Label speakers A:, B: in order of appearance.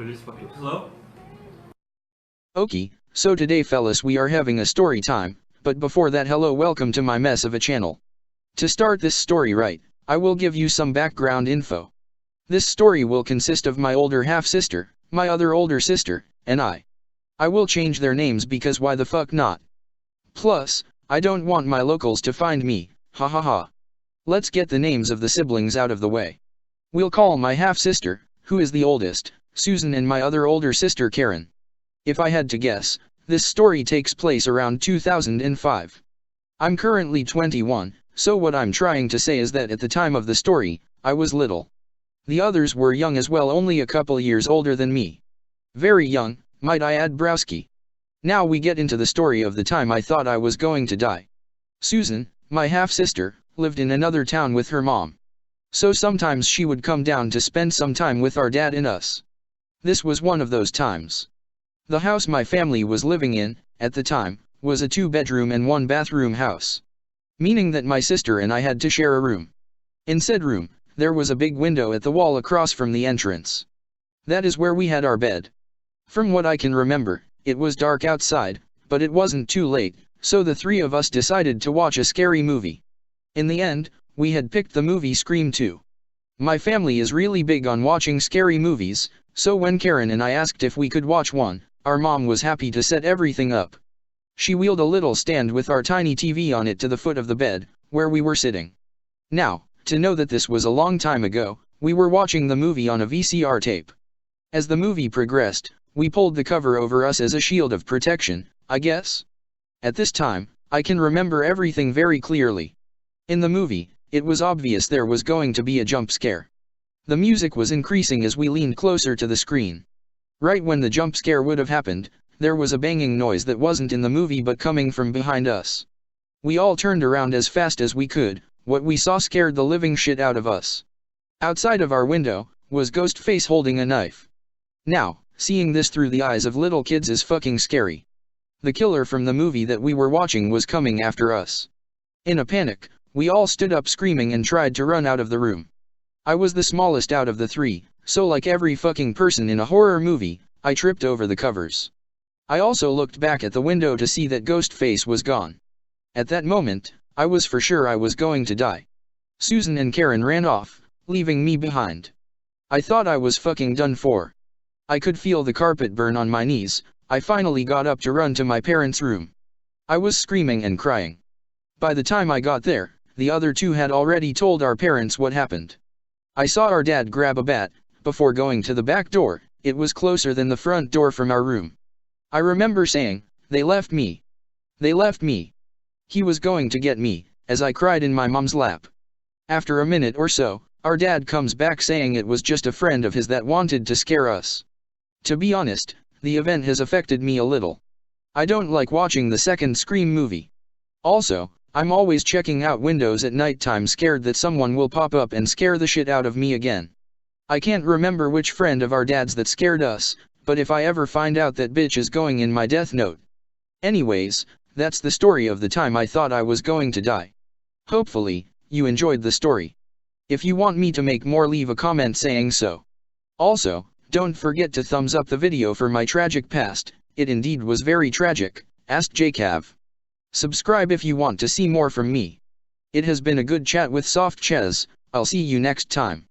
A: Hello?
B: Okay, so today fellas we are having a story time, but before that hello welcome to my mess of a channel. To start this story right, I will give you some background info. This story will consist of my older half-sister, my other older sister, and I. I will change their names because why the fuck not? Plus, I don't want my locals to find me, ha ha ha. Let's get the names of the siblings out of the way. We'll call my half-sister, who is the oldest, Susan, and my other older sister Karen. If I had to guess, this story takes place around 2005. I'm currently 21, so what I'm trying to say is that at the time of the story, I was little. The others were young as well, only a couple years older than me. Very young, might I add browski. Now we get into the story of the time I thought I was going to die. Susan, my half-sister, lived in another town with her mom. So sometimes she would come down to spend some time with our dad and us. This was one of those times. The house my family was living in, at the time, was a 2-bedroom and 1-bathroom house. Meaning that my sister and I had to share a room. In said room, there was a big window at the wall across from the entrance. That is where we had our bed. From what I can remember, it was dark outside, but it wasn't too late, so the three of us decided to watch a scary movie. In the end, we had picked the movie Scream 2. My family is really big on watching scary movies, so when Karen and I asked if we could watch one, our mom was happy to set everything up. She wheeled a little stand with our tiny TV on it to the foot of the bed, where we were sitting. Now, to know that this was a long time ago, we were watching the movie on a VCR tape. As the movie progressed, we pulled the cover over us as a shield of protection, I guess. At this time, I can remember everything very clearly. In the movie, it was obvious there was going to be a jump scare. The music was increasing as we leaned closer to the screen. Right when the jump scare would have happened, there was a banging noise that wasn't in the movie but coming from behind us. We all turned around as fast as we could. What we saw scared the living shit out of us. Outside of our window, was Ghostface holding a knife. Now, seeing this through the eyes of little kids is fucking scary. The killer from the movie that we were watching was coming after us. In a panic, we all stood up screaming and tried to run out of the room. I was the smallest out of the three, so like every fucking person in a horror movie, I tripped over the covers. I also looked back at the window to see that Ghostface was gone. At that moment, I was for sure I was going to die. Susan and Karen ran off, leaving me behind. I thought I was fucking done for. I could feel the carpet burn on my knees. I finally got up to run to my parents' room. I was screaming and crying. By the time I got there, the other two had already told our parents what happened. I saw our dad grab a bat. Before going to the back door, it was closer than the front door from our room. I remember saying, "They left me. They left me." He was going to get me, as I cried in my mom's lap. After a minute or so, our dad comes back saying it was just a friend of his that wanted to scare us. To be honest, the event has affected me a little. I don't like watching the second Scream movie. Also, I'm always checking out windows at nighttime scared that someone will pop up and scare the shit out of me again. I can't remember which friend of our dad's that scared us, but if I ever find out that bitch is going in my death note. Anyways, that's the story of the time I thought I was going to die. Hopefully, you enjoyed the story. If you want me to make more, leave a comment saying so. Also, don't forget to thumbs up the video for my tragic past. It indeed was very tragic, asked JCav. Subscribe if you want to see more from me. It has been a good chat with Soft Ches. I'll see you next time.